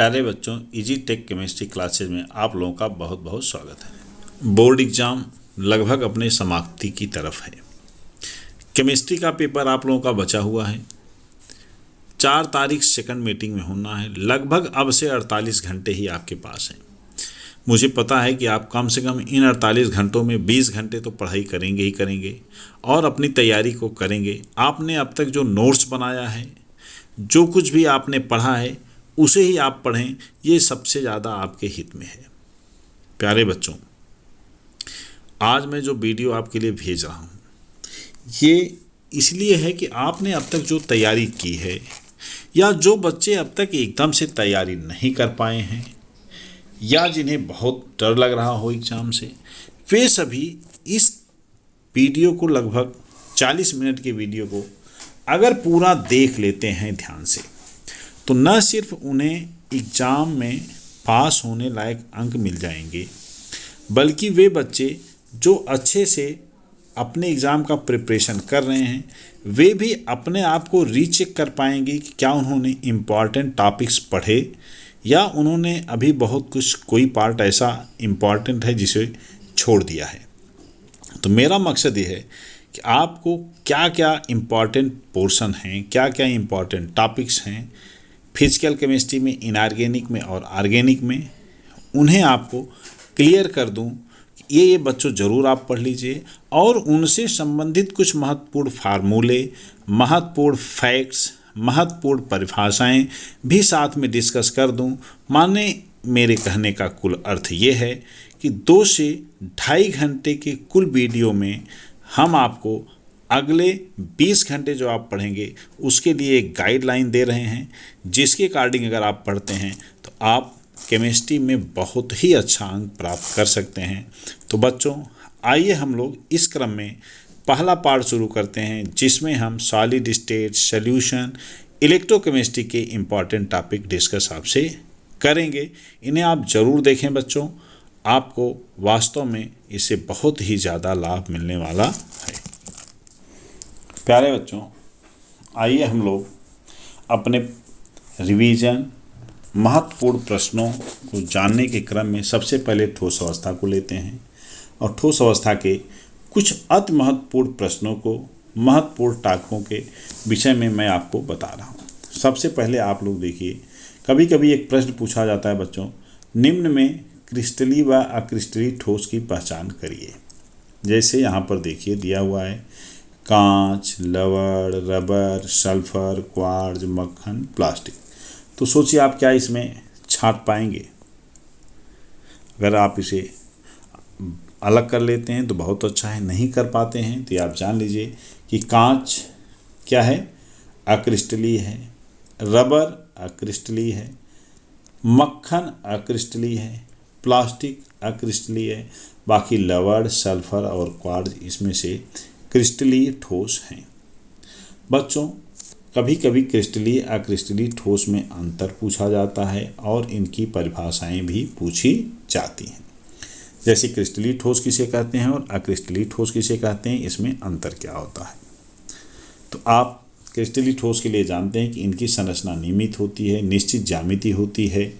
प्यारे बच्चों, easy take chemistry classes में आप लोगों का बहुत बहुत स्वागत है। बोर्ड एग्ज़ाम लगभग अपने समाप्ति की तरफ है। केमिस्ट्री का पेपर आप लोगों का बचा हुआ है। 4 तारीख सेकंड मीटिंग में होना है। लगभग अब से 48 घंटे ही आपके पास हैं। मुझे पता है कि आप कम से कम इन 48 घंटों में 20 घंटे तो पढ़ाई करेंगे ही करेंगे और अपनी तैयारी को करेंगे। आपने अब तक जो नोट्स बनाया है, जो कुछ भी आपने पढ़ा है, उसे ही आप पढ़ें। ये सबसे ज़्यादा आपके हित में है। प्यारे बच्चों, आज मैं जो वीडियो आपके लिए भेज रहा हूँ, ये इसलिए है कि आपने अब तक जो तैयारी की है या जो बच्चे अब तक एकदम से तैयारी नहीं कर पाए हैं या जिन्हें बहुत डर लग रहा हो एग्ज़ाम से, वे सभी इस वीडियो को, लगभग 40 मिनट के वीडियो को अगर पूरा देख लेते हैं ध्यान से, तो न सिर्फ उन्हें एग्ज़ाम में पास होने लायक अंक मिल जाएंगे, बल्कि वे बच्चे जो अच्छे से अपने एग्ज़ाम का प्रिपरेशन कर रहे हैं, वे भी अपने आप को रीचेक कर पाएंगे कि क्या उन्होंने इम्पॉर्टेंट टॉपिक्स पढ़े या उन्होंने अभी बहुत कुछ, कोई पार्ट ऐसा इम्पॉर्टेंट है जिसे छोड़ दिया है। तो मेरा मकसद ये है कि आपको क्या क्या इम्पॉर्टेंट पोर्शन हैं, क्या क्या इम्पॉर्टेंट टॉपिक्स हैं फिजिकल केमिस्ट्री में, इनऑर्गेनिक में और ऑर्गेनिक में, उन्हें आपको क्लियर कर दूं। ये बच्चों ज़रूर आप पढ़ लीजिए और उनसे संबंधित कुछ महत्वपूर्ण फार्मूले, महत्वपूर्ण फैक्ट्स, महत्वपूर्ण परिभाषाएं भी साथ में डिस्कस कर दूं। माने मेरे कहने का कुल अर्थ ये है कि 2 से ढाई घंटे के कुल वीडियो में हम आपको अगले 20 घंटे जो आप पढ़ेंगे उसके लिए एक गाइडलाइन दे रहे हैं, जिसके अकॉर्डिंग अगर आप पढ़ते हैं तो आप केमिस्ट्री में बहुत ही अच्छा अंक प्राप्त कर सकते हैं। तो बच्चों, आइए हम लोग इस क्रम में पहला पार्ट शुरू करते हैं, जिसमें हम सॉलिड स्टेट, सॉल्यूशन, इलेक्ट्रोकेमिस्ट्री के इम्पॉर्टेंट टॉपिक डिस्कस आपसे करेंगे। इन्हें आप ज़रूर देखें बच्चों, आपको वास्तव में इससे बहुत ही ज़्यादा लाभ मिलने वाला है। प्यारे बच्चों, आइए हम लोग अपने रिवीजन महत्वपूर्ण प्रश्नों को जानने के क्रम में सबसे पहले ठोस अवस्था को लेते हैं और ठोस अवस्था के कुछ अति महत्वपूर्ण प्रश्नों को, महत्वपूर्ण टाकों के विषय में मैं आपको बता रहा हूँ। सबसे पहले आप लोग देखिए, कभी कभी एक प्रश्न पूछा जाता है बच्चों, निम्न में क्रिस्टली व अक्रिस्टली ठोस की पहचान करिए। जैसे यहाँ पर देखिए दिया हुआ है, कांच, लवण, रबर, सल्फर, क्वार्ट्ज, मक्खन, प्लास्टिक। तो सोचिए आप क्या इसमें छांट पाएंगे। अगर आप इसे अलग कर लेते हैं तो बहुत अच्छा है, नहीं कर पाते हैं तो आप जान लीजिए कि कांच क्या है, अक्रिस्टली है, रबर अक्रिस्टली है, मक्खन अक्रिस्टली है, प्लास्टिक अक्रिस्टली है, बाकी लवण, सल्फर और क्वार्ट्ज इसमें से क्रिस्टली ठोस हैं। बच्चों, कभी कभी क्रिस्टली अक्रिस्टली ठोस में अंतर पूछा जाता है और इनकी परिभाषाएं भी पूछी जाती हैं। जैसे क्रिस्टली ठोस किसे कहते हैं और अक्रिस्टली ठोस किसे कहते हैं, इसमें अंतर क्या होता है। तो आप क्रिस्टली ठोस के लिए जानते हैं कि इनकी संरचना नियमित होती है, निश्चित ज्यामिति होती है।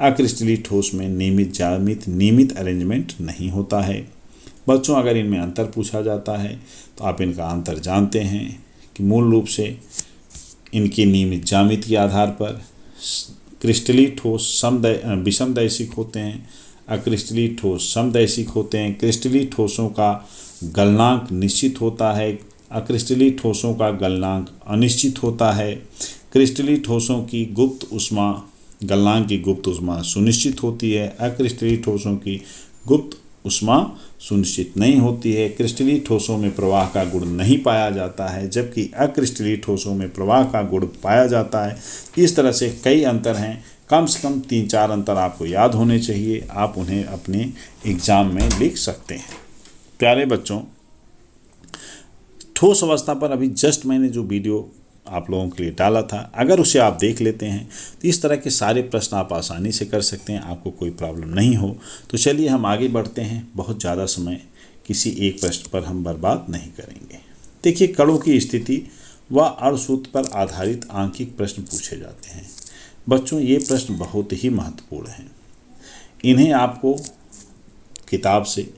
अक्रिस्टली ठोस में नियमित अरेंजमेंट नहीं होता है। बच्चों, अगर इनमें अंतर पूछा जाता है तो आप इनका अंतर जानते हैं कि मूल रूप से इनकी नियमित ज्यामिति के आधार पर क्रिस्टली ठोस विषमदैशिक होते हैं, अक्रिस्टली ठोस समदैशिक होते हैं। क्रिस्टली ठोसों का गलनांक निश्चित होता है, अक्रिस्टली ठोसों का गलनांक अनिश्चित होता है। क्रिस्टली ठोसों की गुप्त ऊष्मा, गलनांक की गुप्त ऊष्मा सुनिश्चित होती है, अक्रिस्टली ठोसों की गुप्त ऊष्मा सुनिश्चित नहीं होती है। क्रिस्टली ठोसों में प्रवाह का गुण नहीं पाया जाता है, जबकि अक्रिस्टली ठोसों में प्रवाह का गुण पाया जाता है। इस तरह से कई अंतर हैं, कम से कम 3-4 अंतर आपको याद होने चाहिए। आप उन्हें अपने एग्ज़ाम में लिख सकते हैं। प्यारे बच्चों, ठोस अवस्था पर अभी जस्ट मैंने जो वीडियो आप लोगों के लिए डाला था, अगर उसे आप देख लेते हैं तो इस तरह के सारे प्रश्न आप आसानी से कर सकते हैं, आपको कोई प्रॉब्लम नहीं हो। तो चलिए हम आगे बढ़ते हैं। बहुत ज़्यादा समय किसी एक प्रश्न पर हम बर्बाद नहीं करेंगे। देखिए, कणों की स्थिति व अणुसूत्र पर आधारित आंकिक प्रश्न पूछे जाते हैं। बच्चों ये प्रश्न बहुत ही महत्वपूर्ण हैं, इन्हें आपको किताब से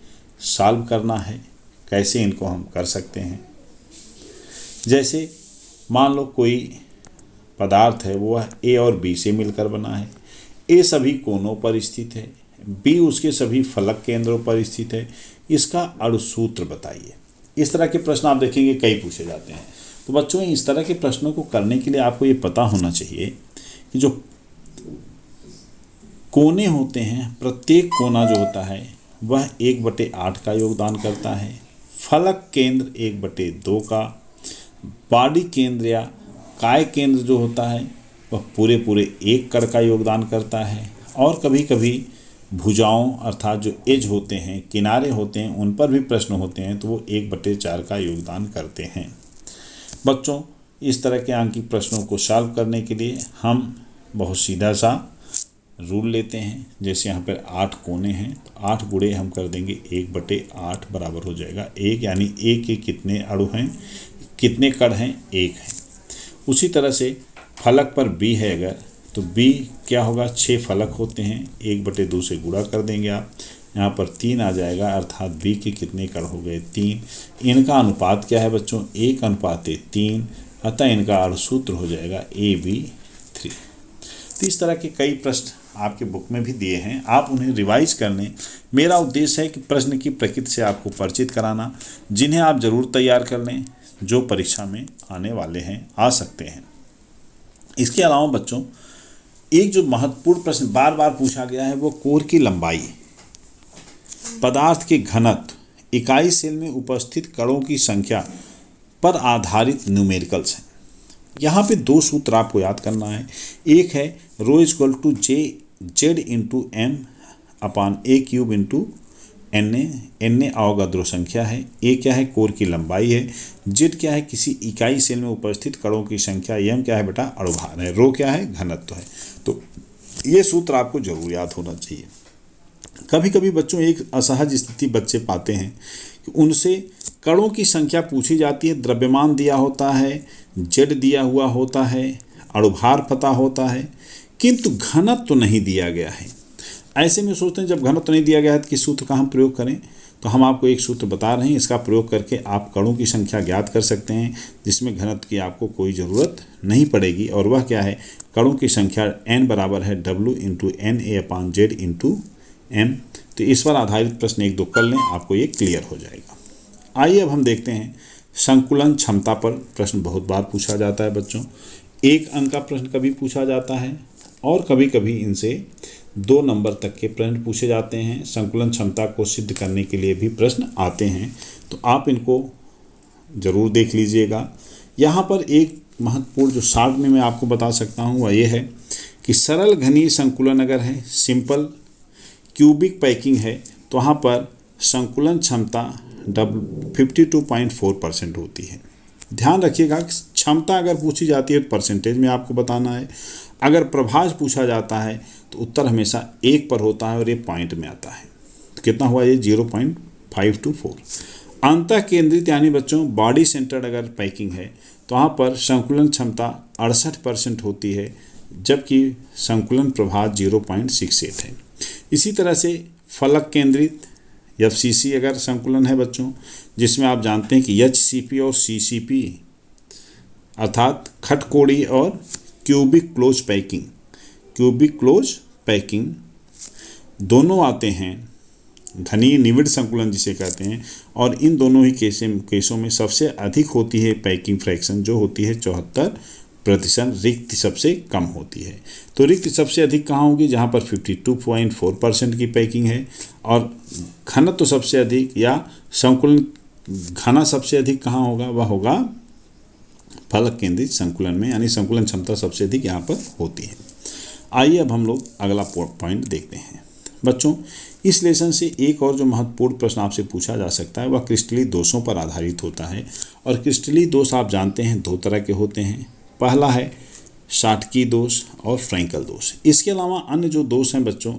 सॉल्व करना है। कैसे इनको हम कर सकते हैं, जैसे मान लो कोई पदार्थ है वो ए और बी से मिलकर बना है। ए सभी कोनों पर स्थित है, बी उसके सभी फलक केंद्रों पर स्थित है, इसका अणुसूत्र बताइए। इस तरह के प्रश्न आप देखेंगे कई पूछे जाते हैं। तो बच्चों इस तरह के प्रश्नों को करने के लिए आपको ये पता होना चाहिए कि जो कोने होते हैं, प्रत्येक कोना जो होता है वह 1/8 का योगदान करता है। फलक केंद्र 1/2 का, बॉडी केंद्र या काय केंद्र जो होता है वह पूरे 1 कण का योगदान करता है। और कभी कभी भुजाओं अर्थात जो एज होते हैं, किनारे होते हैं, उन पर भी प्रश्न होते हैं तो वो 1/4 का योगदान करते हैं। बच्चों इस तरह के आंकिक प्रश्नों को सॉल्व करने के लिए हम बहुत सीधा सा रूल लेते हैं। जैसे यहाँ पर 8 कोने हैं तो 8 गुणे हम कर देंगे 1/8 बराबर हो जाएगा 1, यानी ए के कितने अणु हैं, कितने कण हैं, 1 है। उसी तरह से फलक पर बी है अगर, तो बी क्या होगा, 6 फलक होते हैं, 1/2 से गुणा कर देंगे आप, यहाँ पर 3 आ जाएगा, अर्थात बी के कितने कण हो गए, 3। इनका अनुपात क्या है बच्चों, 1:3, अतः इनका अणुसूत्र हो जाएगा AB3। तो इस तरह के कई प्रश्न आपके बुक में भी दिए हैं, आप उन्हें रिवाइज कर लें। मेरा उद्देश्य है कि प्रश्न की प्रकृति से आपको परिचित कराना, जिन्हें आप ज़रूर तैयार कर लें, जो परीक्षा में आने वाले हैं, आ सकते हैं। इसके अलावा बच्चों एक जो महत्वपूर्ण प्रश्न बार बार पूछा गया है वो कोर की लंबाई, पदार्थ के घनत्व, इकाई सेल में उपस्थित कणों की संख्या पर आधारित न्यूमेरिकल्स हैं। यहाँ पे 2 सूत्र आपको याद करना है। एक है ρ=J/m/a³ Na अवगाद्रो संख्या है। ए क्या है, कोर की लंबाई है। जेड क्या है, किसी इकाई सेल में उपस्थित कणों की संख्या। एम क्या है बेटा, अणुभार है। रो क्या है, घनत्व है। तो ये सूत्र आपको जरूर याद होना चाहिए। कभी कभी बच्चों एक असहज स्थिति बच्चे पाते हैं कि उनसे कणों की संख्या पूछी जाती है, द्रव्यमान दिया होता है, जेड दिया हुआ होता है, अणुभार पता होता है, किंतु घनत्व तो नहीं दिया गया है। ऐसे में सोचते हैं जब घनत्व नहीं दिया गया है तो किस सूत्र का हम प्रयोग करें। तो हम आपको एक सूत्र बता रहे हैं, इसका प्रयोग करके आप कणों की संख्या ज्ञात कर सकते हैं, जिसमें घनत्व की आपको कोई ज़रूरत नहीं पड़ेगी। और वह क्या है, कणों की संख्या n बराबर है W × Na/Z × m। तो इस पर आधारित प्रश्न 1-2 कर लें, आपको ये क्लियर हो जाएगा। आइए अब हम देखते हैं संकुलन क्षमता पर प्रश्न बहुत बार पूछा जाता है बच्चों। 1 अंक का प्रश्न कभी पूछा जाता है और कभी कभी इनसे 2 नंबर तक के प्रश्न पूछे जाते हैं। संकुलन क्षमता को सिद्ध करने के लिए भी प्रश्न आते हैं, तो आप इनको ज़रूर देख लीजिएगा। यहाँ पर एक महत्वपूर्ण जो शॉर्ट में मैं आपको बता सकता हूँ वह ये है कि सरल घनीय संकुलन अगर है, सिंपल क्यूबिक पैकिंग है, तो वहाँ पर संकुलन क्षमता 52.4% होती है। ध्यान रखिएगा कि क्षमता अगर पूछी जाती है तो परसेंटेज में आपको बताना है। अगर प्रभाज पूछा जाता है तो उत्तर हमेशा 1 पर होता है और ये पॉइंट में आता है। तो कितना हुआ ये, 0.524। अंतः केंद्रित यानी बच्चों बॉडी सेंटर्ड अगर पैकिंग है तो वहाँ पर संकुलन क्षमता 68% होती है, जबकि संकुलन प्रभाज 0.68 है। इसी तरह से फलक केंद्रित FCC अगर संकुलन है बच्चों, जिसमें आप जानते हैं कि HCP और CCP अर्थात खटकोड़ी और क्यूबिक क्लोज पैकिंग दोनों आते हैं, घनीय निविड़ संकुलन जिसे कहते हैं। और इन दोनों ही केसों में सबसे अधिक होती है पैकिंग फ्रैक्शन, जो होती है 74%। रिक्त सबसे कम होती है। तो रिक्त सबसे अधिक कहाँ होगी, जहाँ पर 52.4% की पैकिंग है। और घनत्व तो सबसे अधिक या संकुलन घना सबसे अधिक कहाँ होगा, वह होगा फलक केंद्रित संकुलन में, यानी संकुलन क्षमता सबसे अधिक यहाँ पर होती है। आइए अब हम लोग अगला पॉइंट देखते हैं बच्चों। इस लेसन से एक और जो महत्वपूर्ण प्रश्न आपसे पूछा जा सकता है वह क्रिस्टलीय दोषों पर आधारित होता है। और क्रिस्टलीय दोष आप जानते हैं 2 तरह के होते हैं। पहला है शाटकी दोष और फ्रैंकल दोष। इसके अलावा अन्य जो दोष हैं बच्चों,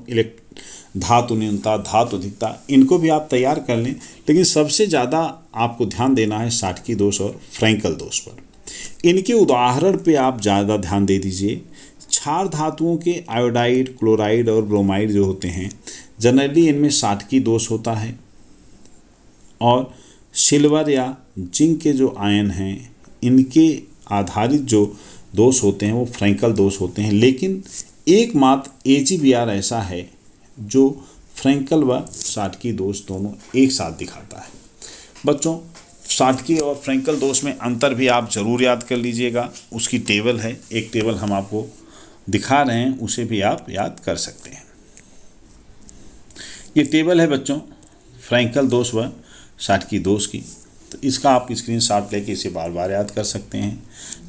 धातु न्यूनता, धातु अधिकता, इनको भी आप तैयार कर लें, लेकिन सबसे ज़्यादा आपको ध्यान देना है शाटकी दोष और फ्रैंकल दोष पर। इनके उदाहरण पे आप ज़्यादा ध्यान दे दीजिए। क्षार धातुओं के आयोडाइड, क्लोराइड और ब्रोमाइड जो होते हैं, जनरली इनमें साटकी दोष होता है। और सिल्वर या जिंक के जो आयन हैं, इनके आधारित जो दोष होते हैं वो फ्रैंकल दोष होते हैं। लेकिन एकमात्र AgBr ऐसा है जो फ्रैंकल व साटकी दोष दोनों एक साथ दिखाता है। बच्चों, साटकी और फ्रैंकल दोष में अंतर भी आप ज़रूर याद कर लीजिएगा। उसकी टेबल है, एक टेबल हम आपको दिखा रहे हैं, उसे भी आप याद कर सकते हैं। ये टेबल है बच्चों फ्रैंकल दोष व साटकी दोष की। तो इसका आप स्क्रीनशॉट लेके इसे बार बार याद कर सकते हैं,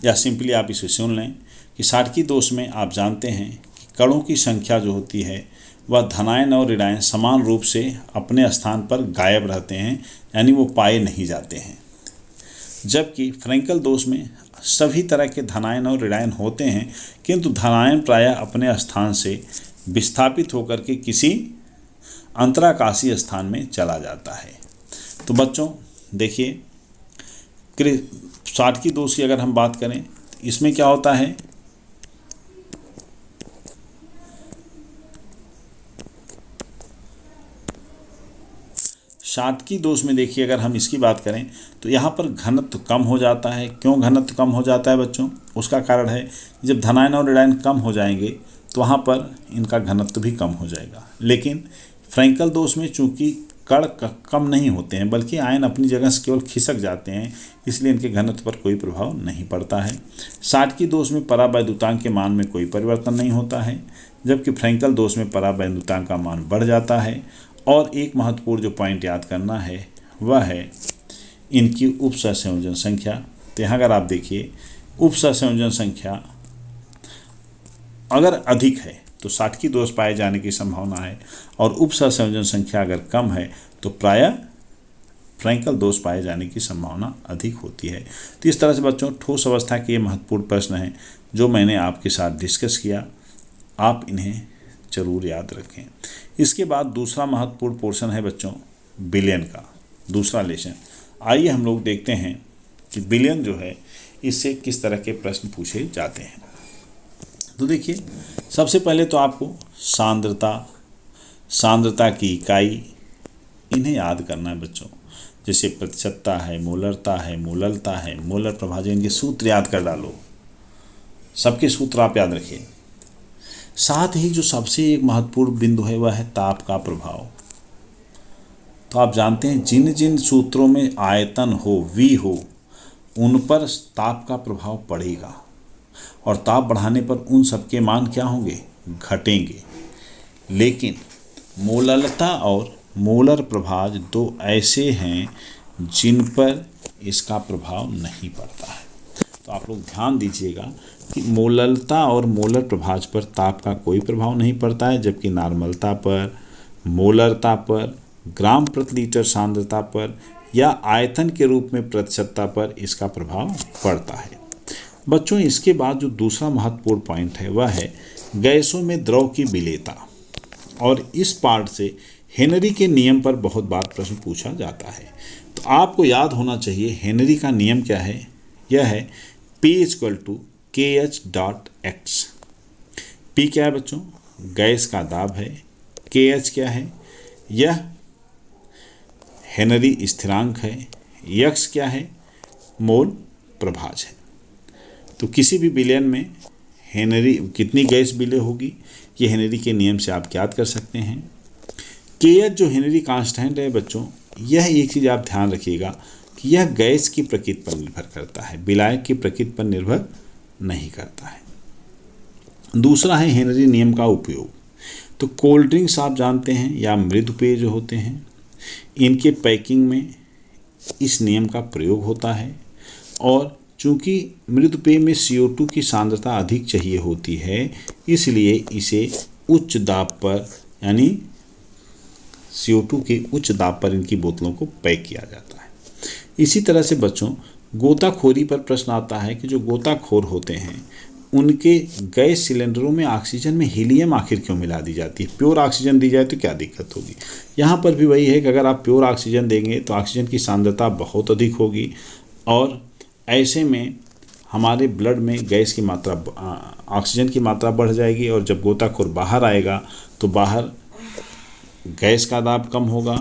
या सिंपली आप इसे सुन लें कि साटकी दोष में आप जानते हैं कि कणों की संख्या जो होती है वह धनायन और ऋणायन समान रूप से अपने स्थान पर गायब रहते हैं, यानी वो पाए नहीं जाते हैं। जबकि फ्रैंकल दोष में सभी तरह के धनायन और ऋणायन होते हैं, किंतु धनायन प्रायः अपने स्थान से विस्थापित होकर के किसी अंतराकाशीय स्थान में चला जाता है। तो बच्चों देखिए, साटकी दोष की अगर हम बात करें, इसमें क्या होता है, साटकी दोष में देखिए अगर हम इसकी बात करें तो यहाँ पर घनत्व कम हो जाता है। क्यों घनत्व कम हो जाता है बच्चों? उसका कारण है जब धनायन और ऋणायन कम हो जाएंगे तो वहाँ पर इनका घनत्व भी कम हो जाएगा। लेकिन फ्रैंकल दोष में चूंकि कण कम नहीं होते हैं बल्कि आयन अपनी जगह से केवल खिसक जाते हैं, इसलिए इनके घनत्व पर कोई प्रभाव नहीं पड़ता है। साटकी दोष में परावैद्युतांक के मान में कोई परिवर्तन नहीं होता है, जबकि फ्रैंकल दोष में परावैद्युतांक का मान बढ़ जाता है। और एक महत्वपूर्ण जो पॉइंट याद करना है वह है इनकी उपसहसंयोजन संख्या। तो यहाँ अगर आप देखिए, उपसहसंयोजन संख्या अगर अधिक है तो साटकी दोष पाए जाने की संभावना है, और उपसहसंयोजन संख्या अगर कम है तो प्रायः फ्रैंकल दोष पाए जाने की संभावना अधिक होती है। तो इस तरह से बच्चों ठोस अवस्था के ये महत्वपूर्ण प्रश्न हैं जो मैंने आपके साथ डिस्कस किया, आप इन्हें जरूर याद रखें। इसके बाद दूसरा महत्वपूर्ण पोर्शन है बच्चों बिलियन का, दूसरा लेसन। आइए हम लोग देखते हैं कि बिलियन जो है इससे किस तरह के प्रश्न पूछे जाते हैं। तो देखिए, सबसे पहले तो आपको सांद्रता की इकाई इन्हें याद करना है बच्चों। जैसे प्रतिशतता है, मोलरता है, मोललता है, मोलर प्रभाजन, इनके सूत्र याद कर डालो। सबके सूत्र आप याद रखिए। साथ ही जो सबसे एक महत्वपूर्ण बिंदु है वह है ताप का प्रभाव। तो आप जानते हैं जिन जिन सूत्रों में आयतन हो, V हो, उन पर ताप का प्रभाव पड़ेगा, और ताप बढ़ाने पर उन सबके मान क्या होंगे? घटेंगे। लेकिन मोललता और मोलर प्रभाज दो ऐसे हैं जिन पर इसका प्रभाव नहीं पड़ता है। तो आप लोग ध्यान दीजिएगा कि मोललता और मोलर प्रभाज पर ताप का कोई प्रभाव नहीं पड़ता है, जबकि नॉर्मलता पर, मोलरता पर, ग्राम प्रति लीटर सांद्रता पर या आयतन के रूप में प्रतिशतता पर इसका प्रभाव पड़ता है। बच्चों, इसके बाद जो दूसरा महत्वपूर्ण पॉइंट है वह है गैसों में द्रव की विलेयता, और इस पार्ट से हेनरी के नियम पर बहुत बार प्रश्न पूछा जाता है। तो आपको याद होना चाहिए हेनरी का नियम क्या है। यह है P = KH.x। P क्या है बच्चों? गैस का दाब है। KH क्या है? यह हेनरी स्थिरांक है। X क्या है? मोल प्रभाज है। तो किसी भी विलयन में हेनरी कितनी गैस विलय होगी, ये हेनरी के नियम से आप याद कर सकते हैं। KH जो हेनरी कांस्टेंट है बच्चों, यह एक चीज़ आप ध्यान रखिएगा कि यह गैस की प्रकृति पर निर्भर करता है, विलायक की प्रकृति पर निर्भर नहीं करता है। दूसरा है हेनरी नियम का उपयोग। तो कोल्ड ड्रिंक्स आप जानते हैं या मृदु पेय जो होते हैं, इनके पैकिंग में इस नियम का प्रयोग होता है, और चूंकि मृदु पेय में CO2 की सांद्रता अधिक चाहिए होती है, इसलिए इसे उच्च दाब पर, यानी CO2 के उच्च दाब पर इनकी बोतलों को पैक किया जाता है। इसी तरह से बच्चों गोताखोरी पर प्रश्न आता है कि जो गोताखोर होते हैं उनके गैस सिलेंडरों में ऑक्सीजन में हीलियम आखिर क्यों मिला दी जाती है? प्योर ऑक्सीजन दी जाए तो क्या दिक्कत होगी? यहाँ पर भी वही है कि अगर आप प्योर ऑक्सीजन देंगे तो ऑक्सीजन की सांद्रता बहुत अधिक होगी, और ऐसे में हमारे ब्लड में गैस की मात्रा, ऑक्सीजन की मात्रा बढ़ जाएगी, और जब गोताखोर बाहर आएगा तो बाहर गैस का दाब कम होगा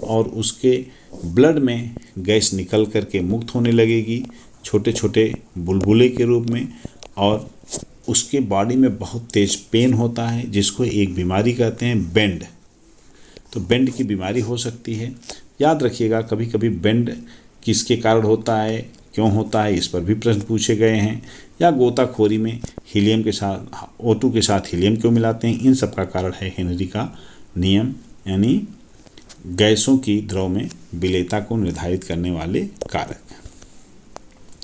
और उसके ब्लड में गैस निकल करके मुक्त होने लगेगी छोटे छोटे बुलबुले के रूप में, और उसके बॉडी में बहुत तेज पेन होता है जिसको एक बीमारी कहते हैं बेंड। तो बेंड की बीमारी हो सकती है। याद रखिएगा, कभी कभी बेंड किसके कारण होता है, क्यों होता है, इस पर भी प्रश्न पूछे गए हैं। या गोताखोरी में हीलियम के साथ O2 के साथ हीलियम क्यों मिलाते हैं, इन सब का कारण है हेनरी का नियम, यानी गैसों की द्रव में विलेयता को निर्धारित करने वाले कारक।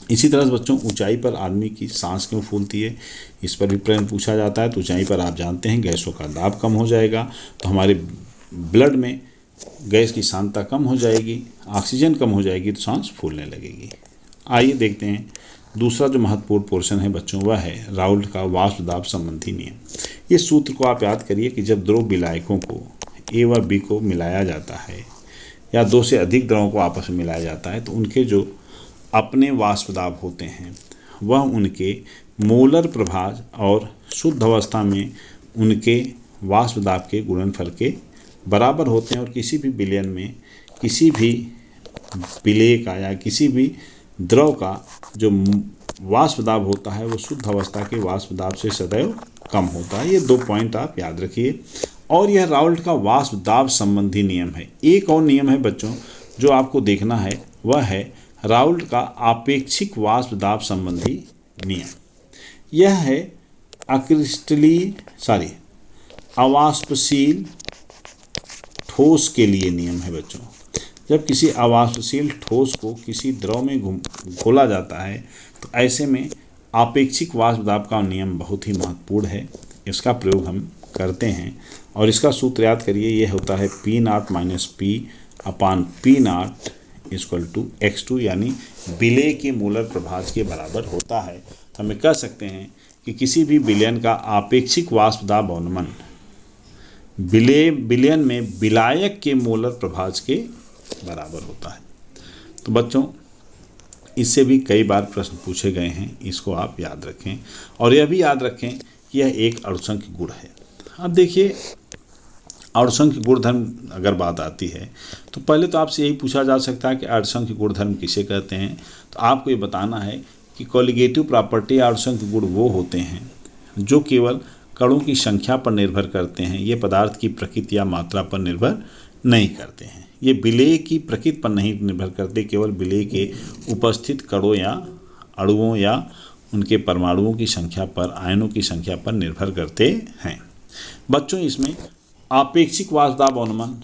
इसी तरह से बच्चों, ऊंचाई पर आदमी की सांस क्यों फूलती है, इस पर भी प्रश्न पूछा जाता है। तो ऊंचाई पर आप जानते हैं गैसों का दाब कम हो जाएगा, तो हमारे ब्लड में गैस की सांद्रता कम हो जाएगी, ऑक्सीजन कम हो जाएगी, तो सांस फूलने लगेगी। आइए देखते हैं दूसरा जो महत्वपूर्ण पोर्शन है बच्चों, वह है राउल्ट का वाष्प दाब संबंधी नियम। इस सूत्र को आप याद करिए कि जब दो विलायकों को A व B को मिलाया जाता है या दो से अधिक द्रवों को आपस में मिलाया जाता है, तो उनके जो अपने वाष्प दाब होते हैं वह उनके मोलर प्रभाज और शुद्ध अवस्था में उनके वाष्प दाब के गुणनफल के बराबर होते हैं। और किसी भी विलयन में किसी भी विलेय का या किसी भी द्रव का जो वाष्प दाब होता है वो शुद्ध अवस्था के वाष्प दाब से सदैव कम होता है। ये 2 पॉइंट आप याद रखिए। और यह राउल्ट का वाष्प दाब संबंधी नियम है। एक और नियम है बच्चों जो आपको देखना है, वह है राउल्ट का आपेक्षिक वाष्प दाब संबंधी नियम। यह है अवाष्पशील ठोस के लिए नियम है बच्चों। जब किसी अवाष्पशील ठोस को किसी द्रव में घोला जाता है तो ऐसे में आपेक्षिक वाष्प दाब का नियम बहुत ही महत्वपूर्ण है। इसका प्रयोग हम करते हैं और इसका सूत्र याद करिए, यह होता है P0 minus P/P0 equal to x2, यानी विलेय के मोलर प्रभाज के बराबर होता है। तो हमें कह सकते हैं कि किसी भी विलयन का आपेक्षिक वाष्प दाब अवनमन विलयन में विलायक के मोलर प्रभाज के बराबर होता है। तो बच्चों, इससे भी कई बार प्रश्न पूछे गए हैं, इसको आप याद रखें। और यह भी याद रखें कि यह एक अणुसंख्य गुण है। अब देखिए, अणुसंख्य गुणधर्म अगर बात आती है तो पहले तो आपसे यही पूछा जा सकता है कि अणुसंख्य गुणधर्म किसे कहते हैं। तो आपको ये बताना है कि कोलिगेटिव प्रॉपर्टी अणुसंख्य गुण वो होते हैं जो केवल कणों की संख्या पर निर्भर करते हैं। ये पदार्थ की प्रकृति या मात्रा पर निर्भर नहीं करते हैं। ये विलेय की प्रकृति पर नहीं निर्भर करते, केवल विलेय के उपस्थित कणों या अणुओं या उनके परमाणुओं की संख्या पर, आयनों की संख्या पर निर्भर करते हैं। बच्चों, इसमें आपेक्षिक वाष्प दाब अवनमन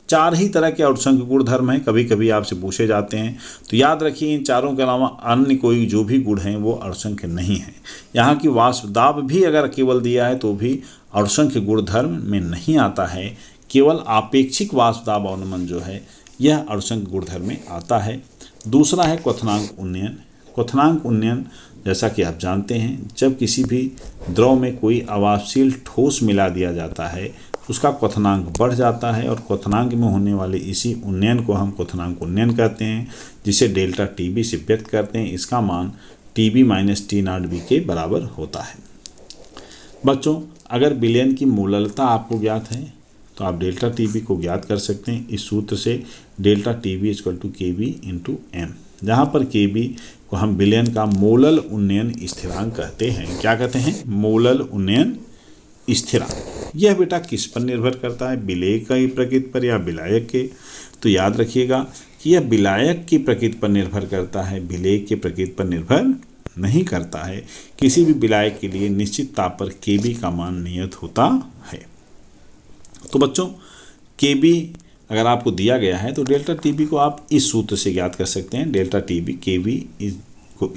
4 ही तरह के अणुसंख्य गुणधर्म हैं, कभी कभी आपसे पूछे जाते हैं। तो याद रखिए, इन चारों के अलावा अन्य कोई जो भी गुण हैं वो अणुसंख्य नहीं है। यहाँ की वाष्प दाब भी अगर केवल दिया है तो भी अणुसंख्य गुणधर्म में नहीं आता है। केवल आपेक्षिक वाष्प दाब अवनमन जो है यह अणुसंख्य गुणधर्म में आता है। दूसरा है क्वथनांक उन्नयन। क्वथनांक उन्नयन जैसा कि आप जानते हैं, जब किसी भी द्रव में कोई अवाष्पशील ठोस मिला दिया जाता है उसका क्वथनांक बढ़ जाता है, और क्वथनांक में होने वाले इसी उन्नयन को हम क्वथनांक उन्नयन कहते हैं, जिसे डेल्टा TB से व्यक्त करते हैं। इसका मान TB माइनस T0B के बराबर होता है। बच्चों, अगर विलयन की मोललता आपको ज्ञात है तो आप डेल्टा TB को ज्ञात कर सकते हैं इस सूत्र से, delta TB equal to KB into M, जहाँ पर KB को हम विलयन का मोलल उन्नयन स्थिरांक कहते हैं। क्या कहते हैं? मोलल उन्नयन स्थिरांक। यह बेटा किस पर निर्भर करता है? विलेय की प्रकृति पर या विलायक के? तो याद रखिएगा कि यह विलायक की प्रकृति पर निर्भर करता है, विलेय की प्रकृति पर निर्भर नहीं करता है। किसी भी विलायक के लिए निश्चित ताप पर KB का मान नियत होता है। तो बच्चों, KB अगर आपको दिया गया है तो डेल्टा TB को आप इस सूत्र से ज्ञात कर सकते हैं, delta TB KB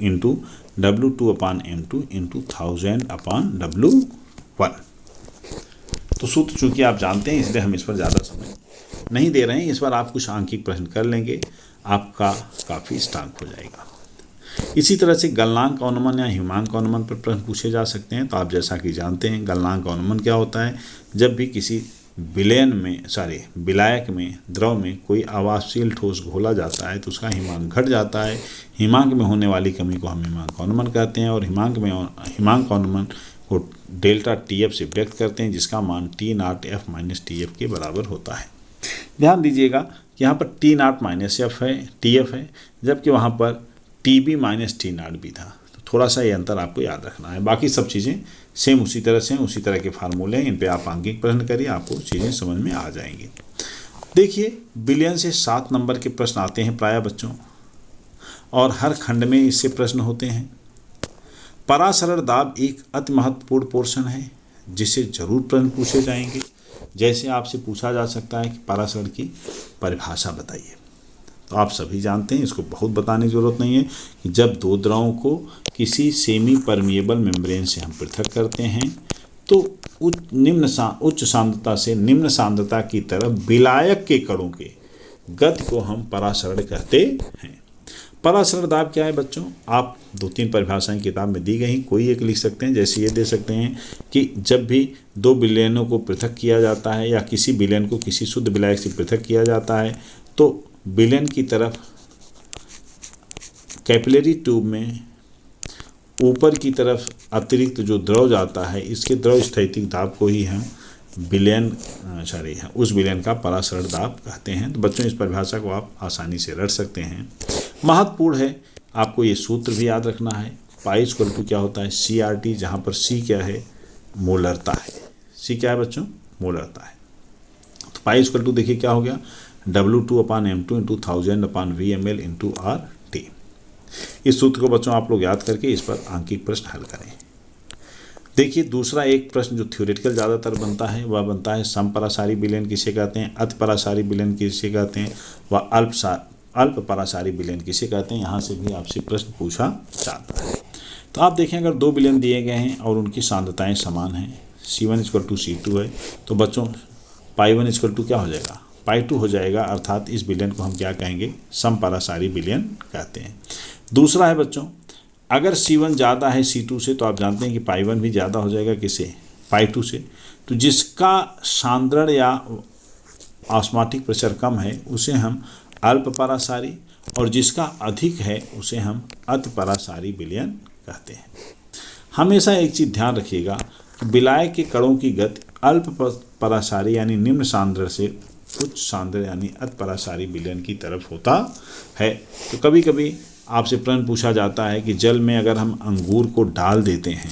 into W2/M2 into 1000/W1। तो सूत्र चूंकि आप जानते हैं इसलिए हम इस पर ज़्यादा समय नहीं दे रहे हैं। इस बार आप कुछ आंकिक प्रश्न कर लेंगे, आपका काफ़ी स्ट्रांग हो जाएगा। इसी तरह से गलनांक अवनमन या हिमांक अवनमन पर प्रश्न पूछे जा सकते हैं। तो आप जैसा कि जानते हैं, गलनांक अवनमन क्या होता है? जब भी किसी विलायक में द्रव में कोई आवासशील ठोस घोला जाता है तो उसका हिमांक घट जाता है। हिमांक में होने वाली कमी को हम हिमांक अनुमान कहते हैं और हिमांक अनुमान को डेल्टा TF से व्यक्त करते हैं, जिसका मान T0F माइनस TF के बराबर होता है। ध्यान दीजिएगा कि यहाँ पर T0 माइनस F है, TF है, जबकि वहाँ पर TB माइनस T0 भी था। तो थोड़ा सा ये अंतर आपको याद रखना है। बाकी सब चीज़ें सेम उसी तरह से, उसी तरह के फार्मूले हैं, इन पे आप आंकिक प्रश्न करिए, आपको चीज़ें समझ में आ जाएंगी। देखिए, बिलियन से 7 नंबर के प्रश्न आते हैं प्रायः बच्चों, और हर खंड में इससे प्रश्न होते हैं। परासरण दाब एक अति महत्वपूर्ण पोर्शन है जिसे जरूर प्रश्न पूछे जाएंगे। जैसे आपसे पूछा जा सकता है कि परासरण की परिभाषा बताइए, तो आप सभी जानते हैं, इसको बहुत बताने की जरूरत नहीं है कि जब दो द्रवों को किसी सेमी परमिएबल मेम्ब्रेन से हम पृथक करते हैं तो उच्च सांद्रता से निम्न सांद्रता की तरफ विलायक के कणों के गति को हम परासरण कहते हैं। परासरण दाब क्या है बच्चों? आप 2-3 परिभाषाएं किताब में दी गई, कोई एक लिख सकते हैं। जैसे ये दे सकते हैं कि जब भी दो विलयनों को पृथक किया जाता है या किसी विलयन को किसी शुद्ध विलायक से पृथक किया जाता है तो विलयन की तरफ कैपिलरी ट्यूब में ऊपर की तरफ अतिरिक्त जो द्रव जाता है, इसके द्रव स्थैतिक दाब को ही हम उस विलयन का परासरण दाब कहते हैं। तो बच्चों, इस परिभाषा को आप आसानी से रट सकते हैं। महत्वपूर्ण है, आपको ये सूत्र भी याद रखना है। पाई इक्वल टू क्या होता है? CRT, जहाँ पर C क्या है? मोलरता है। C क्या है बच्चों? मोलरता है। तो पाई इक्वल टू देखिए क्या हो गया? W2/M2 × 1000/VmL × RT। इस सूत्र को बच्चों आप लोग याद करके इस पर आंकिक प्रश्न हल करें। देखिए, दूसरा एक प्रश्न जो थ्योरेटिकल ज़्यादातर बनता है वह बनता है समपरासारी विलयन किसे कहते हैं, अति परासारी विलयन किसे कहते हैं, व अल्प परासारी विलयन किसे कहते हैं। यहाँ से भी आपसे प्रश्न पूछा जाता है। तो आप देखें, अगर दो विलयन दिए गए हैं और उनकी सांद्रताएं समान हैं, C1 = C2 है, तो बच्चों π1 = क्या हो जाएगा? π2 हो जाएगा। अर्थात इस विलयन को हम क्या कहेंगे? समपरासारी विलयन कहते हैं। दूसरा है बच्चों, अगर C1 ज़्यादा है C2 से तो आप जानते हैं कि π1 भी ज़्यादा हो जाएगा किसे? π2 से। तो जिसका सांद्रण या ऑस्मोटिक प्रेशर कम है उसे हम अल्प परासारी, और जिसका अधिक है उसे हम अति परासारी विलयन कहते हैं। हमेशा एक चीज़ ध्यान रखिएगा, विलायक के कणों की गति अल्प परासारी यानी निम्न सांद्रण से उच्च सांद्रण यानी अति परासारी विलयन की तरफ होता है। तो कभी कभी आपसे प्रश्न पूछा जाता है कि जल में अगर हम अंगूर को डाल देते हैं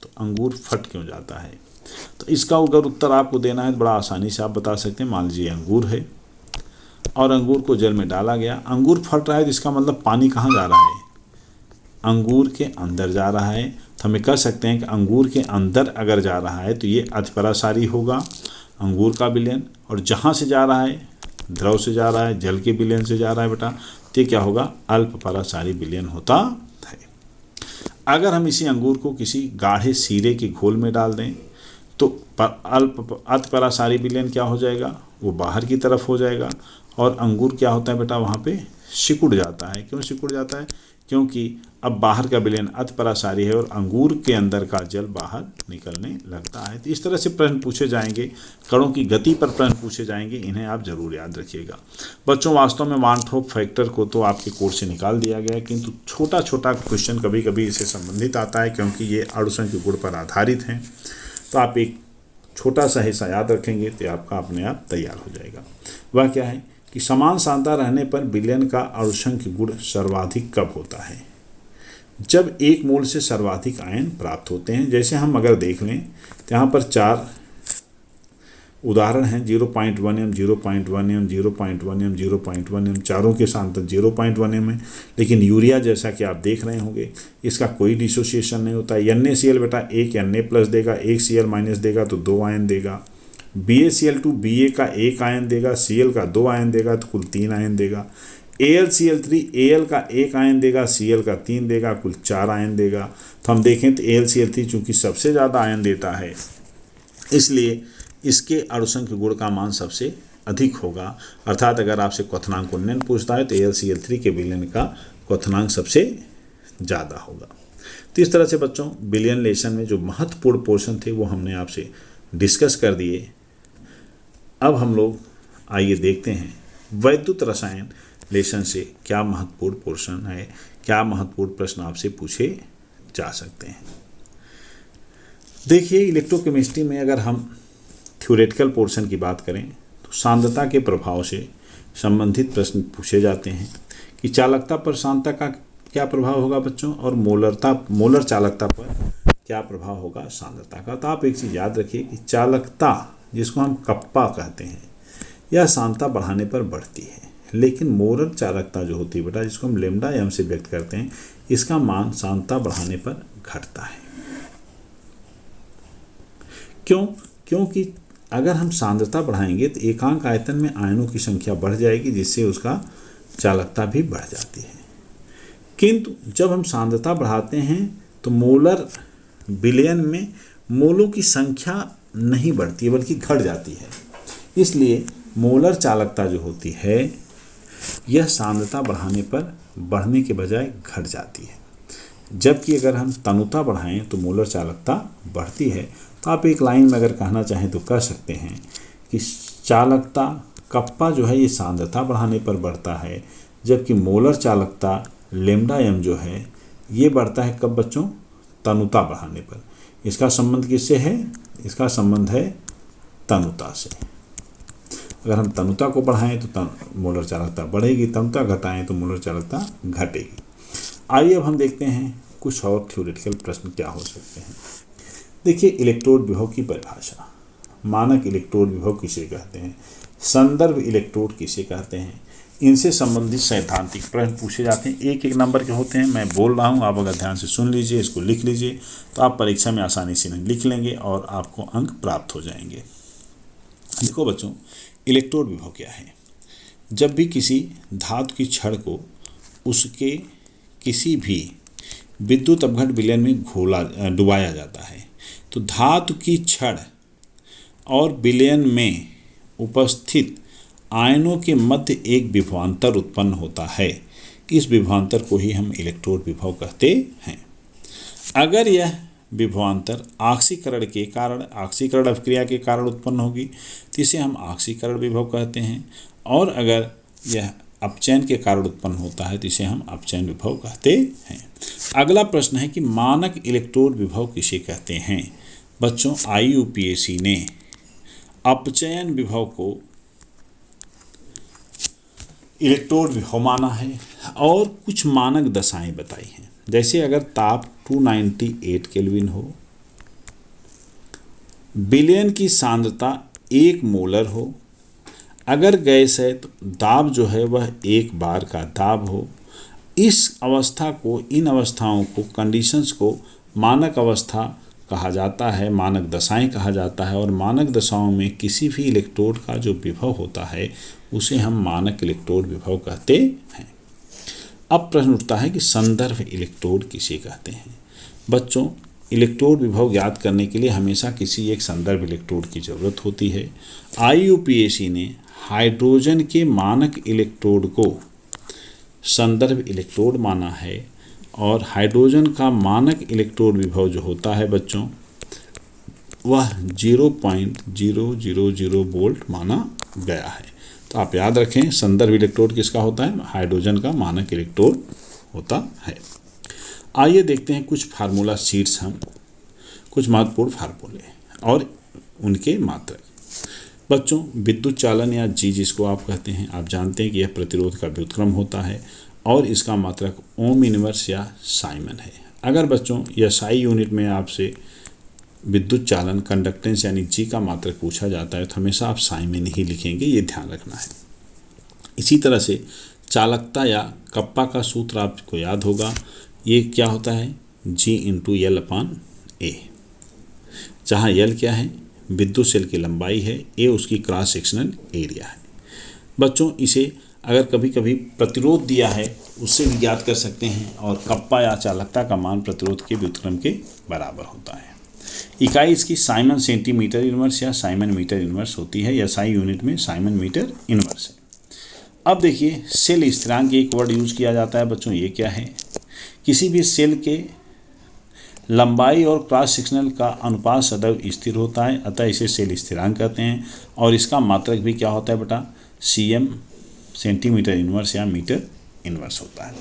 तो अंगूर फट क्यों जाता है? तो इसका अगर उत्तर आपको देना है तो बड़ा आसानी से आप बता सकते हैं। मान लीजिए अंगूर है और अंगूर को जल में डाला गया, अंगूर फट रहा है, तो इसका मतलब पानी कहाँ जा रहा है? अंगूर के अंदर जा रहा है। तो हमें कह सकते हैं कि अंगूर के अंदर अगर जा रहा है तो ये अति परासारी होगा अंगूर का विलयन, और जहाँ से जा रहा है, द्रव से जा रहा है, जल के विलयन से जा रहा है बेटा, तो ये क्या होगा? अल्प परासारी विलयन होता है। अगर हम इसी अंगूर को किसी गाढ़े सीरे के घोल में डाल दें तो अति परासारी विलयन क्या हो जाएगा? वो बाहर की तरफ हो जाएगा, और अंगूर क्या होता है बेटा? वहाँ पे सिकुड़ जाता है। क्यों सिकुड़ जाता है? क्योंकि अब बाहर का विलयन अति परासारी है और अंगूर के अंदर का जल बाहर निकलने लगता है। तो इस तरह से प्रश्न पूछे जाएंगे, कणों की गति पर प्रश्न पूछे जाएंगे, इन्हें आप जरूर याद रखिएगा। बच्चों, वास्तव में वान थ्रोप फैक्टर को तो आपके कोर्स से निकाल दिया गया है, किंतु छोटा छोटा क्वेश्चन कभी कभी इससे संबंधित आता है, क्योंकि ये अणुसंख्यक गुण पर आधारित हैं। तो आप एक छोटा सा हिस्सा याद रखेंगे तो आपका अपने आप तैयार हो जाएगा। वह क्या है कि समान सांद्रता रहने पर विलयन का अणुसंख्यक गुण सर्वाधिक कब होता है? जब एक मोल से सर्वाधिक आयन प्राप्त होते हैं। जैसे हम अगर देख लें तो यहाँ पर 4 उदाहरण हैं, 0.1 m, 0.1 m, 0.1 m, 0.1 m, चारों के सांद्रता 0.1 m है। लेकिन यूरिया जैसा कि आप देख रहे होंगे, इसका कोई डिसोसिएशन नहीं होता। NaCl बेटा एक Na+ देगा, एक Cl- देगा तो 2 आयन देगा। BaCl2 Ba का 1 आयन देगा, Cl का 2 आयन देगा तो कुल 3 आयन देगा। AlCl3 Al का 1 आयन देगा, Cl का 3 देगा, कुल 4 आयन देगा। तो हम देखें तो AlCl3 चूँकि सबसे ज़्यादा आयन देता है, इसलिए इसके अणुसंख्यक गुण का मान सबसे अधिक होगा। अर्थात अगर आपसे क्वथनांक उन्नयन पूछता है तो AlCl3 के विलयन का क्वथनांक सबसे ज़्यादा होगा। तो इस तरह से बच्चों, विलयन लेशन में जो महत्वपूर्ण पोर्शन थे वो हमने आपसे डिस्कस कर दिए। अब हम लोग आइए देखते हैं वैद्युत रसायन लेसन से क्या महत्वपूर्ण पोर्शन है, क्या महत्वपूर्ण प्रश्न आपसे पूछे जा सकते हैं। देखिए, इलेक्ट्रोकेमिस्ट्री में अगर हम थ्योरेटिकल पोर्शन की बात करें तो सांद्रता के प्रभाव से संबंधित प्रश्न पूछे जाते हैं कि चालकता पर सांद्रता का क्या प्रभाव होगा बच्चों, और मोलर चालकता पर क्या प्रभाव होगा सांद्रता का। तो आप एक चीज़ याद रखिए कि चालकता, जिसको हम कप्पा कहते हैं, यह सांद्रता बढ़ाने पर बढ़ती है, लेकिन मोलर चालकता जो होती है बेटा, जिसको हम लैम्डा एम से व्यक्त करते हैं, इसका मान सांद्रता बढ़ाने पर घटता है। क्योंकि अगर हम सांद्रता बढ़ाएंगे तो एकांक आयतन में आयनों की संख्या बढ़ जाएगी, जिससे उसका चालकता भी बढ़ जाती है। किंतु जब हम सांद्रता बढ़ाते हैं तो मोलर विलयन में मोलों की संख्या नहीं बढ़ती है, बल्कि घट जाती है। इसलिए मोलर चालकता जो होती है यह सांद्रता बढ़ाने पर बढ़ने के बजाय घट जाती है, जबकि अगर हम तनुता बढ़ाएं तो मोलर चालकता बढ़ती है। तो आप एक लाइन में अगर कहना चाहें तो कह सकते हैं कि चालकता कप्पा जो है ये सांद्रता बढ़ाने पर बढ़ता है, जबकि मोलर चालकता लैम्डा एम जो है ये बढ़ता है कब बच्चों, तनुता बढ़ाने पर। इसका संबंध किससे है, इसका संबंध है तनुता से। अगर हम तनुता को बढ़ाएं तो मोलर चालकता बढ़ेगी, तनुता घटाएं तो मोलर चालकता घटेगी। आइए अब हम देखते हैं कुछ और थ्योरेटिकल प्रश्न क्या हो सकते हैं। देखिए, इलेक्ट्रोड विभव की परिभाषा, मानक इलेक्ट्रोड विभव किसे कहते हैं, संदर्भ इलेक्ट्रोड किसे कहते हैं, इनसे संबंधित सैद्धांतिक प्रश्न पूछे जाते हैं। एक एक नंबर के होते हैं, मैं बोल रहा हूँ, आप अगर ध्यान से सुन लीजिए, इसको लिख लीजिए, तो आप परीक्षा में आसानी से लिख लेंगे और आपको अंक प्राप्त हो जाएंगे। देखो बच्चों, इलेक्ट्रोड विभव क्या है। जब भी किसी धातु की छड़ को उसके किसी भी विद्युत अपघट विलयन में डुबाया जाता है, तो धातु की छड़ और विलयन में उपस्थित आयनों के मध्य एक विभवांतर उत्पन्न होता है। इस विभवांतर को ही हम इलेक्ट्रोड विभव कहते हैं। अगर यह विभवांतर ऑक्सीकरण के कारण, ऑक्सीकरण अपक्रिया के कारण उत्पन्न होगी तो इसे हम ऑक्सीकरण विभव कहते हैं, और अगर यह अपचयन के कारण उत्पन्न होता है तो इसे हम अपचयन विभव कहते हैं। अगला प्रश्न है कि मानक इलेक्ट्रोड विभव किसे कहते हैं। बच्चों, IUPAC ने अपचयन विभव को इलेक्ट्रोड विभव माना है और कुछ मानक दशाएं बताई हैं। जैसे अगर ताप 298 केल्विन हो, विलयन की सांद्रता 1 मोलर हो, अगर गैस है तो दाब जो है वह 1 बार का दाब हो, इस अवस्था को, इन अवस्थाओं को, कंडीशंस को मानक अवस्था कहा जाता है, मानक दशाएं कहा जाता है। और मानक दशाओं में किसी भी इलेक्ट्रोड का जो विभव होता है उसे हम मानक इलेक्ट्रोड विभव कहते हैं। अब प्रश्न उठता है कि संदर्भ इलेक्ट्रोड किसे कहते हैं। बच्चों, इलेक्ट्रोड विभव ज्ञात करने के लिए हमेशा किसी एक संदर्भ इलेक्ट्रोड की ज़रूरत होती है। IUPAC ने हाइड्रोजन के मानक इलेक्ट्रोड को संदर्भ इलेक्ट्रोड माना है, और हाइड्रोजन का मानक इलेक्ट्रोड विभव जो होता है बच्चों वह 0.000 वोल्ट माना गया है। तो आप याद रखें, संदर्भ इलेक्ट्रोड किसका होता है, हाइड्रोजन का मानक इलेक्ट्रोड होता है। आइए देखते हैं कुछ फार्मूला शीट्स, हम कुछ महत्वपूर्ण फार्मूले और उनके मात्रक। बच्चों, विद्युत चालन या जी जिसको आप कहते हैं, आप जानते हैं कि यह प्रतिरोध का व्युत्क्रम होता है और इसका मात्रक ओम इनवर्स या साइमन है। अगर बच्चों यह SI यूनिट में आपसे विद्युत चालन कंडक्टेंस यानी जी का मात्रक पूछा जाता है तो हमेशा आप साइमन ही लिखेंगे, ये ध्यान रखना है। इसी तरह से चालकता या कप्पा का सूत्र आपको याद होगा, ये क्या होता है, G/L/A, जहाँ L क्या है, विद्युत सेल की लंबाई है, A उसकी क्रॉस सेक्शनल एरिया है। बच्चों, इसे अगर कभी कभी प्रतिरोध दिया है उससे भी ज्ञात कर सकते हैं, और कप्पा या चालकता का मान प्रतिरोध के व्युत्क्रम के बराबर होता है। इकाई इसकी साइमन सेंटीमीटर इनवर्स या साइमन मीटर इनवर्स होती है, या SI यूनिट में साइमन मीटर इनवर्स है। अब देखिए, सेल स्थिरांक एक वर्ड यूज किया जाता है बच्चों, ये क्या है, किसी भी सेल के लंबाई और क्रॉस सेक्शनल का अनुपात सदैव स्थिर होता है, अतः इसे सेल स्थिरांक कहते हैं। और इसका मात्रक भी क्या होता है बेटा, cm सेंटीमीटर इनवर्स या मीटर इनवर्स होता है।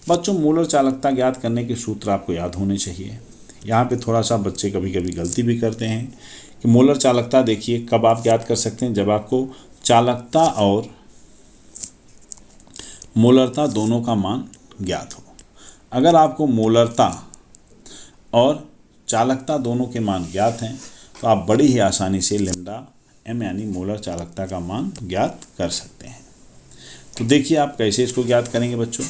बच्चों मोलर चालकता ज्ञात करने के सूत्र आपको याद होने चाहिए। यहाँ पे थोड़ा सा बच्चे कभी कभी गलती भी करते हैं कि मोलर चालकता देखिए कब आप ज्ञात कर सकते हैं, जब आपको चालकता और मोलरता दोनों का मान ज्ञात हो। अगर आपको मोलरता और चालकता दोनों के मान ज्ञात हैं तो आप बड़ी ही आसानी से लैम्डा m यानी मोलर चालकता का मान ज्ञात कर सकते हैं। तो देखिए आप कैसे इसको ज्ञात करेंगे बच्चों।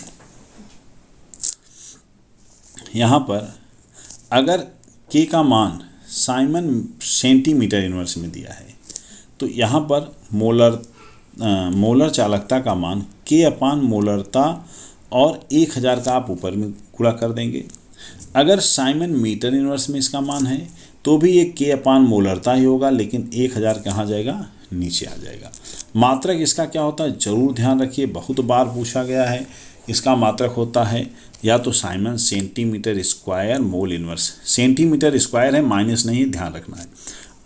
यहाँ पर अगर k का मान साइमन सेंटीमीटर इनवर्स में दिया है तो यहाँ पर मोलर चालकता का मान k अपान मोलरता और 1000 का आप ऊपर में गुणा कर देंगे। अगर साइमन मीटर इनवर्स में इसका मान है तो भी ये k अपान मोलरता ही होगा, लेकिन 1000 कहाँ जाएगा, नीचे आ जाएगा। मात्रक इसका क्या होता है, जरूर ध्यान रखिए, बहुत बार पूछा गया है। इसका मात्रक होता है या तो Simon centimetre square mol inverse, centimetre square है माइनस नहीं है, ध्यान रखना है,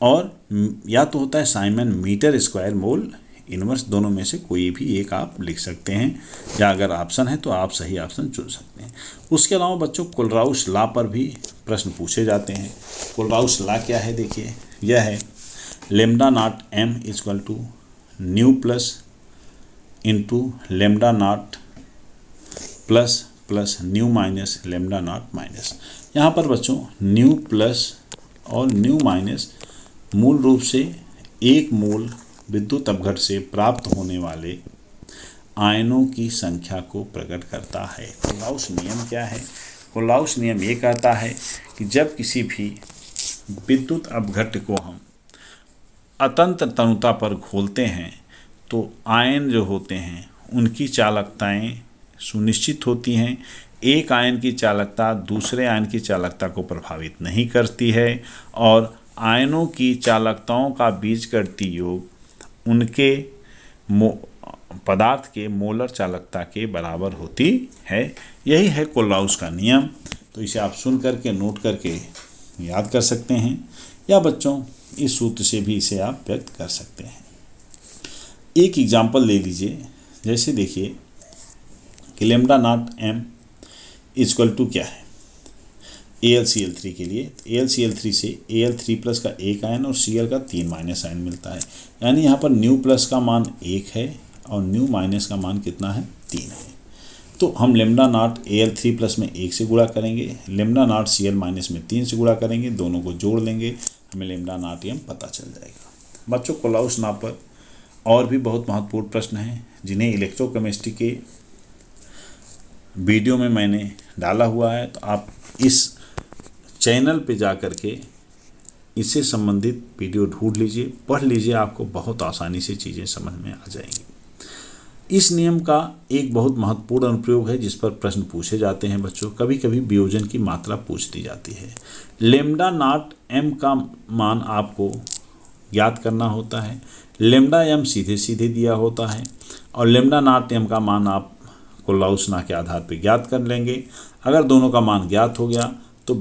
और या तो होता है siemens metre square mol inverse. दोनों में से कोई भी एक आप लिख सकते हैं, या अगर ऑप्शन है तो आप सही ऑप्शन चुन सकते हैं। उसके अलावा बच्चों कोलराउस लॉ पर भी प्रश्न पूछे जाते हैं। कोलराउस लॉ क्या है, देखिए यह है lambda nought m equal to nu plus into lambda nought plus plus nu minus lambda nought minus. यहाँ पर बच्चों न्यू प्लस और न्यू माइनस मूल रूप से एक मोल विद्युत अपघट से प्राप्त होने वाले आयनों की संख्या को प्रकट करता है। कोलराउस नियम क्या है, कोलराउस नियम ये कहता है कि जब किसी भी विद्युत अपघट को हम अतंत्र तनुता पर घोलते हैं तो आयन जो होते हैं उनकी चालकताएं सुनिश्चित होती हैं। एक आयन की चालकता दूसरे आयन की चालकता को प्रभावित नहीं करती है, और आयनों की चालकताओं का बीजगणितीय योग उनके पदार्थ के मोलर चालकता के बराबर होती है। यही है कोलराउस का नियम। तो इसे आप सुन करके नोट करके याद कर सकते हैं, या बच्चों इस सूत्र से भी इसे आप व्यक्त कर सकते हैं। एक एग्जाम्पल ले लीजिए, जैसे देखिए कि lambda nought m equal to क्या है, AlCl3 के लिए AlCl3 से Al3 प्लस का एक आयन और Cl का 3 माइनस आयन मिलता है। यानी यहाँ पर न्यू प्लस का मान 1 है और न्यू माइनस का मान कितना है, 3 है। तो हम लैम्डा नॉट Al3 प्लस में 1 से गुणा करेंगे, लैम्डा नॉट Cl माइनस में 3 से गुणा करेंगे, दोनों को जोड़ लेंगे, हमें लैम्डा नॉट m पता चल जाएगा। बच्चों कोलराउस लॉ पर और भी बहुत महत्वपूर्ण प्रश्न हैं जिन्हें इलेक्ट्रोकेमिस्ट्री के वीडियो में मैंने डाला हुआ है, तो आप इस चैनल पे जा कर के इससे संबंधित वीडियो ढूंढ लीजिए, पढ़ लीजिए, आपको बहुत आसानी से चीज़ें समझ में आ जाएंगी। इस नियम का एक बहुत महत्वपूर्ण अनुप्रयोग है जिस पर प्रश्न पूछे जाते हैं बच्चों। कभी कभी वियोजन की मात्रा पूछ दी जाती है। लैम्डा नॉट m का मान आपको ज्ञात करना होता है। लैम्डा m सीधे सीधे दिया होता है और लैम्डा नॉट m का मान आप कोलराउस लॉ के आधार पर ज्ञात कर लेंगे। अगर दोनों का मान ज्ञात हो गया तो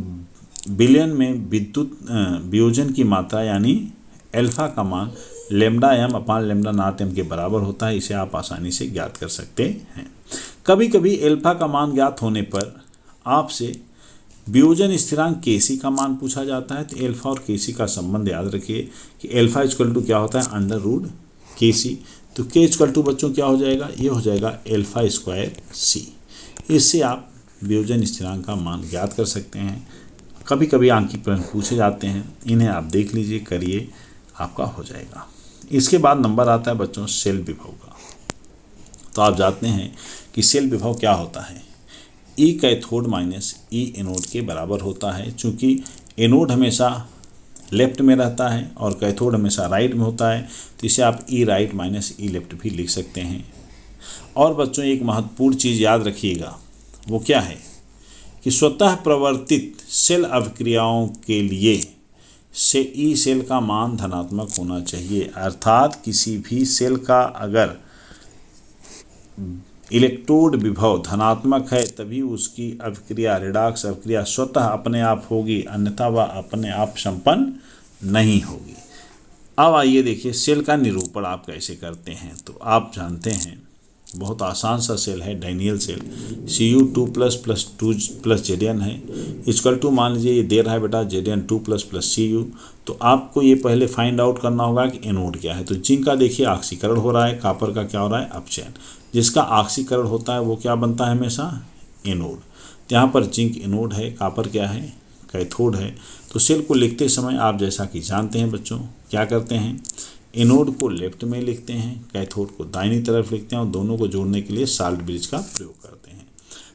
बिलियन में विद्युत वियोजन की मात्रा यानी एल्फा का मान लैम्डा m अपान लैम्डा नॉट m के बराबर होता है। इसे आप आसानी से ज्ञात कर सकते हैं। कभी कभी एल्फा का मान ज्ञात होने पर आपसे वियोजन स्थिरांक Kc का मान पूछा जाता है। तो एल्फा और Kc का संबंध याद रखिए कि एल्फा इक्वल टू क्या होता है, अंडर रूट Kc। तो K इक्वल टू बच्चों क्या हो जाएगा, ये हो जाएगा एल्फा स्क्वायर C। इससे आप वियोजन स्थिरांक का मान ज्ञात कर सकते हैं। कभी कभी आंकिक प्रश्न पूछे जाते हैं, इन्हें आप देख लीजिए, करिए, आपका हो जाएगा। इसके बाद नंबर आता है बच्चों सेल विभव का। तो आप जानते हैं कि सेल विभव क्या होता है, ई कैथोड माइनस ई एनोड के बराबर होता है। चूँकि एनोड हमेशा लेफ्ट में रहता है और कैथोड हमेशा राइट में होता है, तो इसे आप ई राइट माइनस ई लेफ्ट भी लिख सकते हैं। और बच्चों एक महत्वपूर्ण चीज़ याद रखिएगा, वो क्या है कि स्वतः प्रवर्तित सेल अभिक्रियाओं के लिए से ई सेल का मान धनात्मक होना चाहिए। अर्थात किसी भी सेल का अगर इलेक्ट्रोड विभव धनात्मक है तभी उसकी अभिक्रिया रिडॉक्स अभिक्रिया स्वतः अपने आप होगी, अन्यथा वह अपने आप संपन्न नहीं होगी। अब आइए देखिए सेल का निरूपण आप कैसे करते हैं। तो आप जानते हैं बहुत आसान सा सेल है डैनियल सेल। Cu2++2 Zn है इक्वल टू, मान लीजिए ये दे रहा है बेटा Zn2++Cu। तो आपको ये पहले फाइंड आउट करना होगा कि एनोड क्या है। तो जिंक का देखिए ऑक्सीकरण हो रहा है, कॉपर का क्या हो रहा है अपचयन। जिसका ऑक्सीकरण होता है वो क्या बनता है हमेशा एनोड। तो यहाँ पर जिंक एनोड है, कॉपर क्या है कैथोड है। तो सेल को लिखते समय आप जैसा कि जानते हैं बच्चों क्या करते हैं, एनोड को लेफ्ट में लिखते हैं, कैथोड को दाहिनी तरफ लिखते हैं और दोनों को जोड़ने के लिए साल्ट ब्रिज का प्रयोग करते हैं।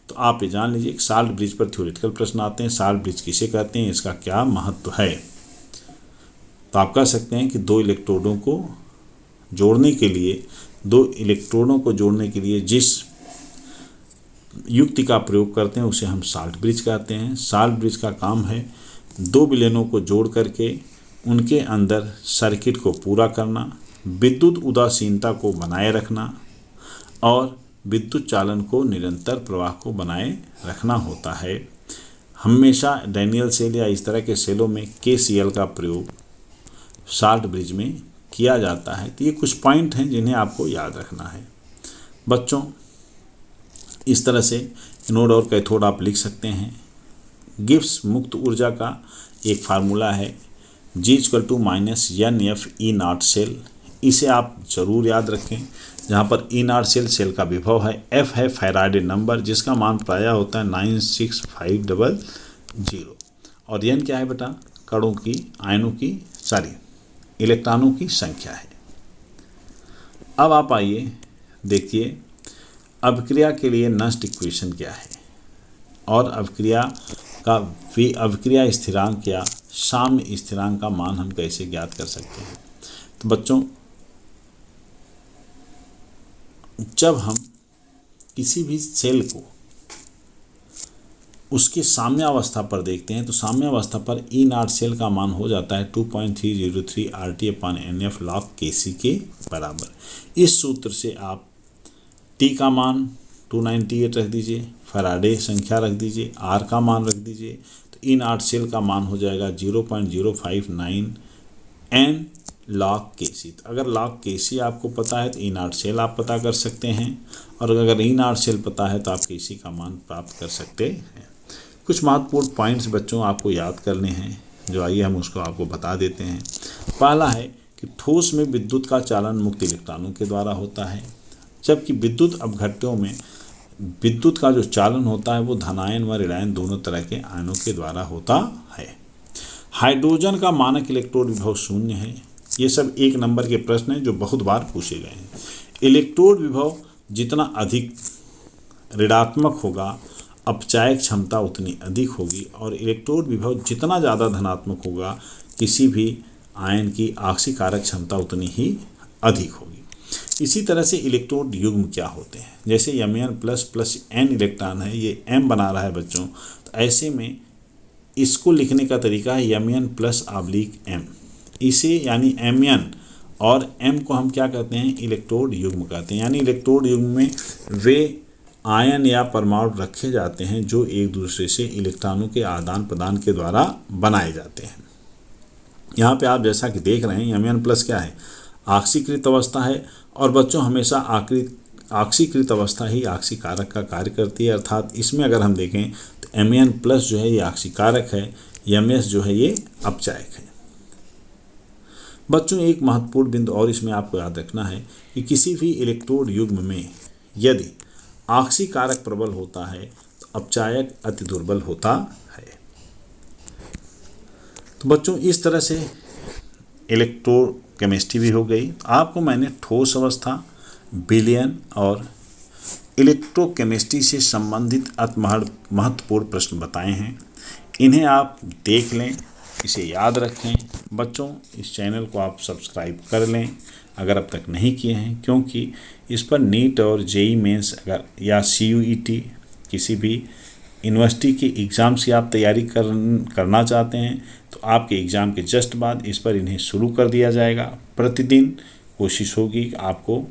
तो आप ये जान लीजिए साल्ट ब्रिज पर थ्योरेटिकल प्रश्न आते हैं, साल्ट ब्रिज किसे कहते हैं, इसका क्या महत्व है। तो आप कह सकते हैं कि दो इलेक्ट्रोडों को जोड़ने के लिए जिस युक्ति का प्रयोग करते हैं उसे हम साल्ट ब्रिज कहते हैं। साल्ट ब्रिज का काम है दो विलेनों को जोड़ करके उनके अंदर सर्किट को पूरा करना, विद्युत उदासीनता को बनाए रखना और विद्युत चालन को निरंतर प्रवाह को बनाए रखना होता है। हमेशा डैनियल सेल या इस तरह के सेलों में KCl का प्रयोग साल्ट ब्रिज में किया जाता है। तो ये कुछ पॉइंट हैं जिन्हें आपको याद रखना है बच्चों। इस तरह से एनोड और कैथोड आप लिख सकते हैं। गिब्स मुक्त ऊर्जा का एक फार्मूला है G=-NF सेल, इसे आप जरूर याद रखें। जहाँ पर E0 सेल का विभव है, F है फैराडे नंबर जिसका मान प्रायः होता है 96500 और N क्या है बेटा इलेक्ट्रॉनों की संख्या है। अब आप आइए देखिए अभिक्रिया के लिए नस्ट इक्वेशन क्या है और अभिक्रिया स्थिरांक या साम्य स्थिरांक का मान हम कैसे ज्ञात कर सकते हैं। तो बच्चों जब हम किसी भी सेल को उसके साम्यावस्था पर देखते हैं तो साम्यावस्था पर E0 सेल का मान हो जाता है 2.303 RT/NF log Kc के बराबर। इस सूत्र से आप T का मान 298 रख दीजिए, फैराडे संख्या रख दीजिए, R का मान रख दीजिए, तो E0 सेल का मान हो जाएगा 0.059 N log Kc। तो अगर log Kc आपको पता है तो E0 सेल आप पता कर सकते हैं और अगर E0 सेल पता है तो आप Kc का मान प्राप्त कर सकते हैं। कुछ महत्वपूर्ण पॉइंट्स बच्चों आपको याद करने हैं जो आइए हम उसको आपको बता देते हैं। पहला है कि ठोस में विद्युत का चालन मुक्त इलेक्ट्रॉनों के द्वारा होता है, जबकि विद्युत अपघट्यों में विद्युत का जो चालन होता है वो धनायन व ऋणायन दोनों तरह के आयनों के द्वारा होता है। हाइड्रोजन का मानक इलेक्ट्रोड विभव 0 है। ये सब 1 नंबर के प्रश्न हैं जो बहुत बार पूछे गए हैं। इलेक्ट्रोड विभव जितना अधिक ऋणात्मक होगा अपचायक क्षमता उतनी अधिक होगी और इलेक्ट्रोड विभव जितना ज़्यादा धनात्मक होगा किसी भी आयन की आक्सीकारक क्षमता उतनी ही अधिक होगी। इसी तरह से इलेक्ट्रोड युग्म क्या होते हैं, जैसे Mn++ N इलेक्ट्रॉन है, ये M बना रहा है बच्चों, तो ऐसे में इसको लिखने का तरीका है Mn+/M। इसे यानी Mn और M को हम क्या कहते हैं इलेक्ट्रोड युग्म कहते हैं। यानी इलेक्ट्रोड युग्म में वे आयन या परमाणु रखे जाते हैं जो एक दूसरे से इलेक्ट्रॉनों के आदान प्रदान के द्वारा बनाए जाते हैं। यहाँ पे आप जैसा कि देख रहे हैं Mn+ क्या है ऑक्सीकृत अवस्था है और बच्चों हमेशा ऑक्सीकृत अवस्था ही ऑक्सीकारक का कार्य करती है, अर्थात इसमें अगर हम देखें तो Mn+ जो है ये ऑक्सीकारक है, Ms जो है ये अपचायक है। बच्चों एक महत्वपूर्ण बिंदु और इसमें आपको याद रखना है कि किसी भी इलेक्ट्रोड युग्म में यदि ऑक्सीकारक प्रबल होता है तो अपचायक अति दुर्बल होता है। तो बच्चों इस तरह से इलेक्ट्रोकेमिस्ट्री भी हो गई। तो आपको मैंने ठोस अवस्था, विलयन और इलेक्ट्रोकेमिस्ट्री से संबंधित अति महत्वपूर्ण प्रश्न बताए हैं। इन्हें आप देख लें, इसे याद रखें। बच्चों इस चैनल को आप सब्सक्राइब कर लें अगर अब तक नहीं किए हैं, क्योंकि इस पर नीट और जेई मेंस अगर या CUET किसी भी यूनिवर्सिटी के एग्ज़ाम्स की आप तैयारी करना चाहते हैं तो आपके एग्ज़ाम के जस्ट बाद इस पर इन्हें शुरू कर दिया जाएगा। प्रतिदिन कोशिश होगी कि आपको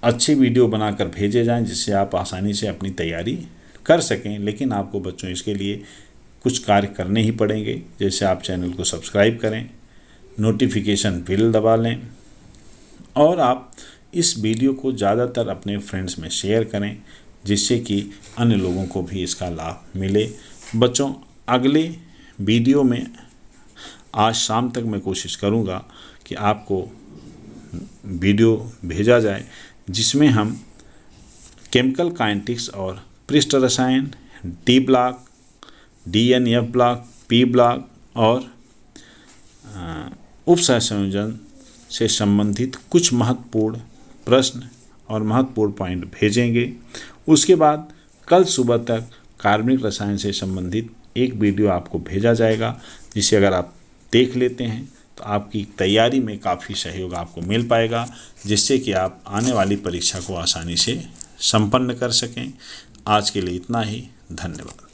अच्छी वीडियो बनाकर भेजे जाएं जिससे आप आसानी से अपनी तैयारी कर सकें। लेकिन आपको बच्चों इसके लिए कुछ कार्य करने ही पड़ेंगे, जैसे आप चैनल को सब्सक्राइब करें, नोटिफिकेशन बेल दबा लें और आप इस वीडियो को ज़्यादातर अपने फ्रेंड्स में शेयर करें जिससे कि अन्य लोगों को भी इसका लाभ मिले। बच्चों, अगले वीडियो में आज शाम तक मैं कोशिश करूंगा कि आपको वीडियो भेजा जाए जिसमें हम केमिकल काइनेटिक्स और पृष्ठ रसायन, D block, DNF block, P block और उपसहसंयोजन से संबंधित कुछ महत्वपूर्ण प्रश्न और महत्वपूर्ण पॉइंट भेजेंगे। उसके बाद कल सुबह तक कार्बनिक रसायन से संबंधित एक वीडियो आपको भेजा जाएगा जिसे अगर आप देख लेते हैं तो आपकी तैयारी में काफ़ी सहयोग आपको मिल पाएगा, जिससे कि आप आने वाली परीक्षा को आसानी से संपन्न कर सकें। आज के लिए इतना ही। धन्यवाद।